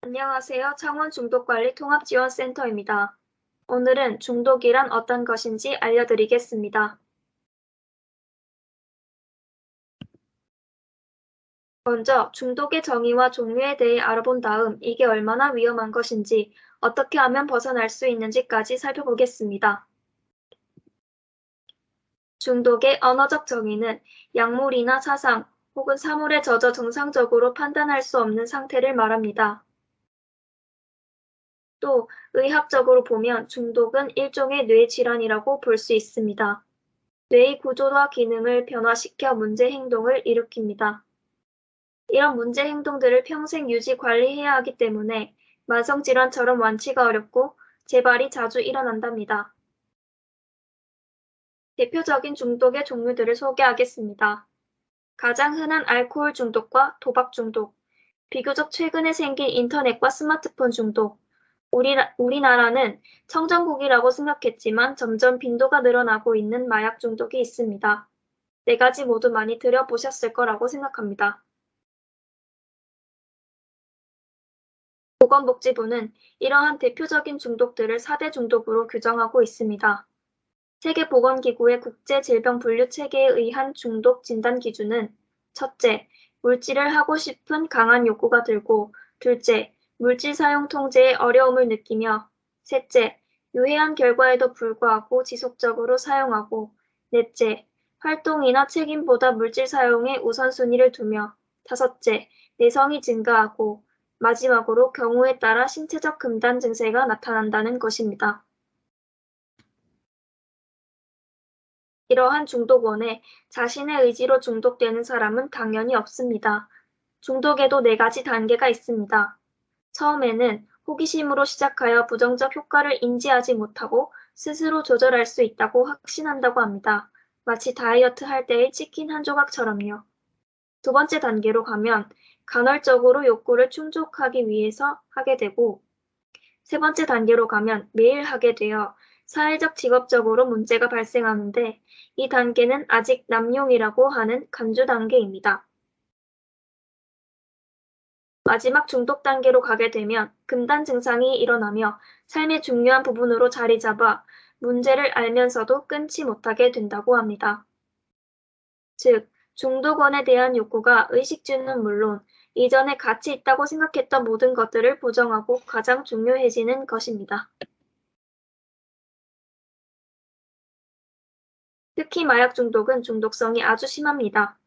안녕하세요. 창원 중독관리 통합지원센터입니다. 오늘은 중독이란 어떤 것인지 알려드리겠습니다. 먼저 중독의 정의와 종류에 대해 알아본 다음 이게 얼마나 위험한 것인지, 어떻게 하면 벗어날 수 있는지까지 살펴보겠습니다. 중독의 언어적 정의는 약물이나 사상 혹은 사물에 젖어 정상적으로 판단할 수 없는 상태를 말합니다. 또 의학적으로 보면 중독은 일종의 뇌질환이라고 볼 수 있습니다. 뇌의 구조와 기능을 변화시켜 문제 행동을 일으킵니다. 이런 문제 행동들을 평생 유지 관리해야 하기 때문에 만성질환처럼 완치가 어렵고 재발이 자주 일어난답니다. 대표적인 중독의 종류들을 소개하겠습니다. 가장 흔한 알코올 중독과 도박 중독, 비교적 최근에 생긴 인터넷과 스마트폰 중독, 우리나라는 청정국이라고 생각했지만 점점 빈도가 늘어나고 있는 마약 중독이 있습니다. 네 가지 모두 많이 들여보셨을 거라고 생각합니다. 보건복지부는 이러한 대표적인 중독들을 4대 중독으로 규정하고 있습니다. 세계보건기구의 국제질병분류체계에 의한 중독 진단 기준은 첫째, 물질을 하고 싶은 강한 욕구가 들고, 둘째, 물질 사용 통제에 어려움을 느끼며, 셋째, 유해한 결과에도 불구하고 지속적으로 사용하고, 넷째, 활동이나 책임보다 물질 사용에 우선순위를 두며, 다섯째, 내성이 증가하고, 마지막으로 경우에 따라 신체적 금단 증세가 나타난다는 것입니다. 이러한 중독원에 자신의 의지로 중독되는 사람은 당연히 없습니다. 중독에도 네 가지 단계가 있습니다. 처음에는 호기심으로 시작하여 부정적 효과를 인지하지 못하고 스스로 조절할 수 있다고 확신한다고 합니다. 마치 다이어트 할 때의 치킨 한 조각처럼요. 두 번째 단계로 가면 간헐적으로 욕구를 충족하기 위해서 하게 되고, 세 번째 단계로 가면 매일 하게 되어 사회적 직업적으로 문제가 발생하는데, 이 단계는 아직 남용이라고 하는 간주 단계입니다. 마지막 중독 단계로 가게 되면 금단 증상이 일어나며 삶의 중요한 부분으로 자리 잡아 문제를 알면서도 끊지 못하게 된다고 합니다. 즉, 중독원에 대한 욕구가 의식주는 물론 이전에 가치 있다고 생각했던 모든 것들을 부정하고 가장 중요해지는 것입니다. 특히 마약 중독은 중독성이 아주 심합니다.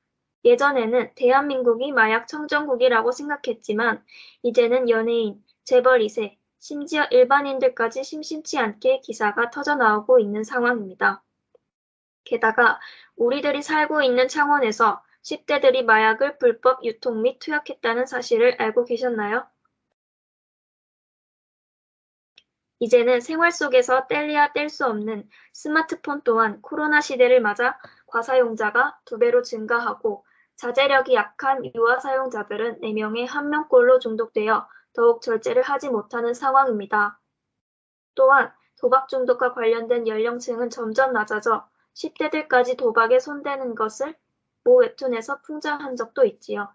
예전에는 대한민국이 마약 청정국이라고 생각했지만, 이제는 연예인, 재벌 2세, 심지어 일반인들까지 심심치 않게 기사가 터져나오고 있는 상황입니다. 게다가 우리들이 살고 있는 창원에서 10대들이 마약을 불법 유통 및 투약했다는 사실을 알고 계셨나요? 이제는 생활 속에서 뗄래야 뗄 수 없는 스마트폰 또한 코로나 시대를 맞아 과사용자가 2배로 증가하고, 자제력이 약한 유아 사용자들은 4명에 1명꼴로 중독되어 더욱 절제를 하지 못하는 상황입니다. 또한 도박 중독과 관련된 연령층은 점점 낮아져 10대들까지 도박에 손대는 것을 모 웹툰에서 풍자한 적도 있지요.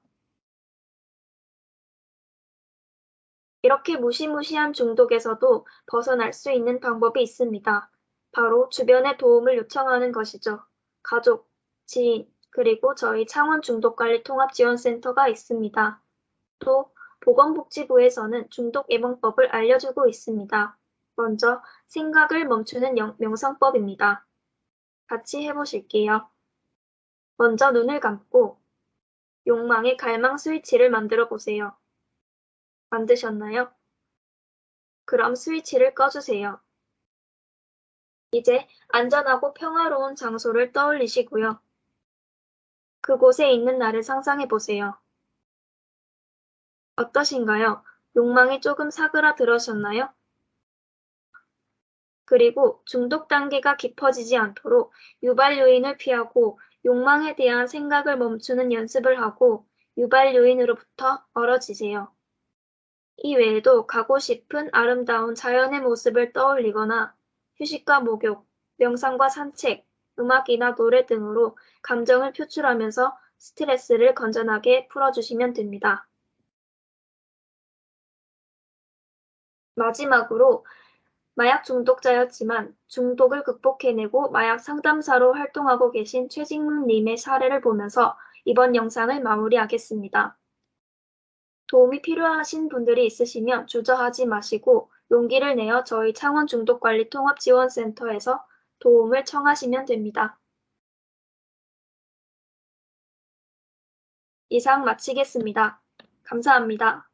이렇게 무시무시한 중독에서도 벗어날 수 있는 방법이 있습니다. 바로 주변의 도움을 요청하는 것이죠. 가족, 지인, 그리고 저희 창원 중독관리 통합지원센터가 있습니다. 또 보건복지부에서는 중독 예방법을 알려주고 있습니다. 먼저 생각을 멈추는 명상법입니다. 같이 해보실게요. 먼저 눈을 감고 욕망의 갈망 스위치를 만들어 보세요. 만드셨나요? 그럼 스위치를 꺼주세요. 이제 안전하고 평화로운 장소를 떠올리시고요. 그곳에 있는 나를 상상해 보세요. 어떠신가요? 욕망이 조금 사그라들으셨나요? 그리고 중독 단계가 깊어지지 않도록 유발 요인을 피하고 욕망에 대한 생각을 멈추는 연습을 하고 유발 요인으로부터 멀어지세요. 이 외에도 가고 싶은 아름다운 자연의 모습을 떠올리거나 휴식과 목욕, 명상과 산책, 음악이나 노래 등으로 감정을 표출하면서 스트레스를 건전하게 풀어주시면 됩니다. 마지막으로 마약 중독자였지만 중독을 극복해내고 마약 상담사로 활동하고 계신 최직문 님의 사례를 보면서 이번 영상을 마무리하겠습니다. 도움이 필요하신 분들이 있으시면 주저하지 마시고 용기를 내어 저희 창원중독관리통합지원센터에서 도움을 청하시면 됩니다. 이상 마치겠습니다. 감사합니다.